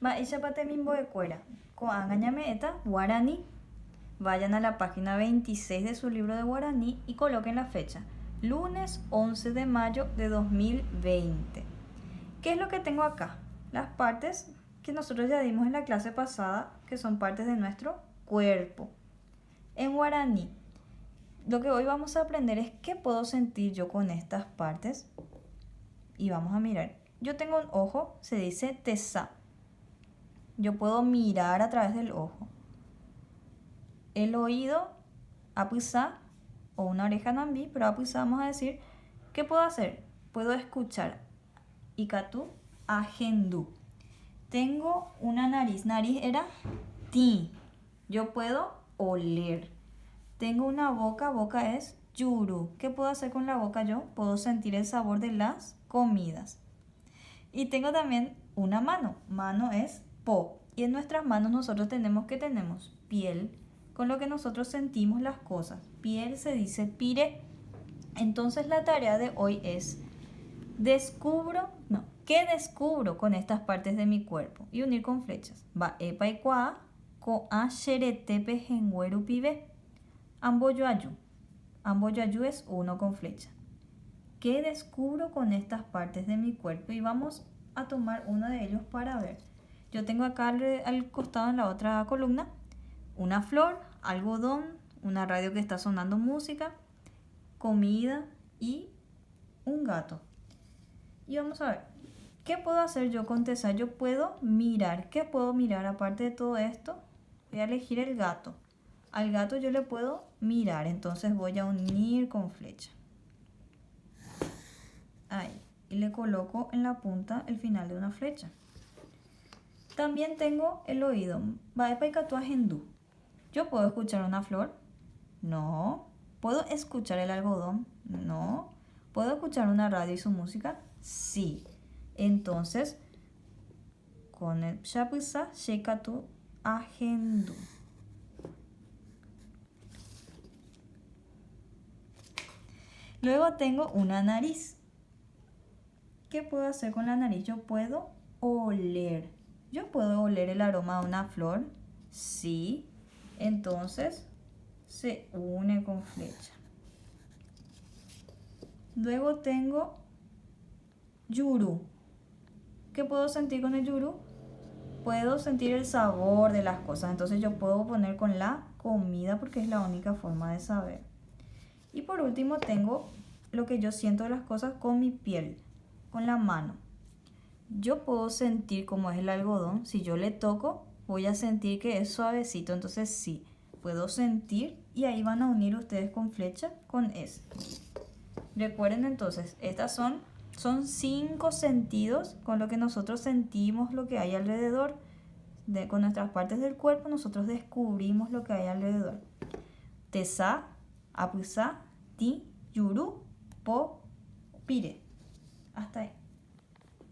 Ma'éichapate mimbo'ekuéra. Ko'ág̃a ñame'ẽta guaraní. Vayan a la página 26 de su libro de guaraní y coloquen la fecha. Lunes 11 de mayo de 2020. ¿Qué es lo que tengo acá? Las partes que nosotros ya dimos en la clase pasada, que son partes de nuestro cuerpo. En guaraní, lo que hoy vamos a aprender es qué puedo sentir yo con estas partes. Y vamos a mirar. Yo tengo un ojo, se dice tesá. Yo puedo mirar a través del ojo. El oído, apusá, o una oreja nambí, pero apusá vamos a decir, ¿qué puedo hacer? Puedo escuchar. Ikatu, agendú. Tengo una nariz. Nariz era ti. Yo puedo oler. Tengo una boca. Boca es yuru. ¿Qué puedo hacer con la boca yo? Puedo sentir el sabor de las comidas. Y tengo también una mano. Mano es po. Y en nuestras manos nosotros tenemos piel, con lo que nosotros sentimos las cosas. Piel se dice pire. Entonces la tarea de hoy es ¿qué descubro con estas partes de mi cuerpo? Y unir con flechas. Va epa y coa, coa xeretepe jengueru pibe. Amboyoayu. Amboyoayu es uno con flecha. ¿Qué descubro con estas partes de mi cuerpo? Y vamos a tomar uno de ellos para ver. Yo tengo acá al costado en la otra columna una flor, algodón, una radio que está sonando música, comida y un gato. Y vamos a ver, ¿qué puedo hacer yo con tesá? Yo puedo mirar. ¿Qué puedo mirar aparte de todo esto? Voy a elegir el gato. Al gato yo le puedo mirar, entonces voy a unir con flecha. Ahí. Y le coloco en la punta el final de una flecha. También tengo el oído. ¿Yo puedo escuchar una flor? No. ¿Puedo escuchar el algodón? No. ¿Puedo escuchar una radio y su música? Sí. Entonces, con el shapusa, shekatu agendu. Luego tengo una nariz. ¿Qué puedo hacer con la nariz? Yo puedo oler. ¿Yo puedo oler el aroma de una flor? Sí. Entonces, se une con flecha. Luego tengo yuru. ¿Qué puedo sentir con el yuru? Puedo sentir el sabor de las cosas. Entonces yo puedo poner con la comida porque es la única forma de saber. Y por último tengo lo que yo siento de las cosas con mi piel, con la mano. Yo puedo sentir cómo es el algodón. Si yo le toco, voy a sentir que es suavecito. Entonces sí, puedo sentir y ahí van a unir ustedes con flecha con S. Recuerden entonces, estas son 5 sentidos con lo que nosotros sentimos lo que hay alrededor. Con nuestras partes del cuerpo nosotros descubrimos lo que hay alrededor. Tesá, apusá, ti, yuru, po, pire. Hasta ahí.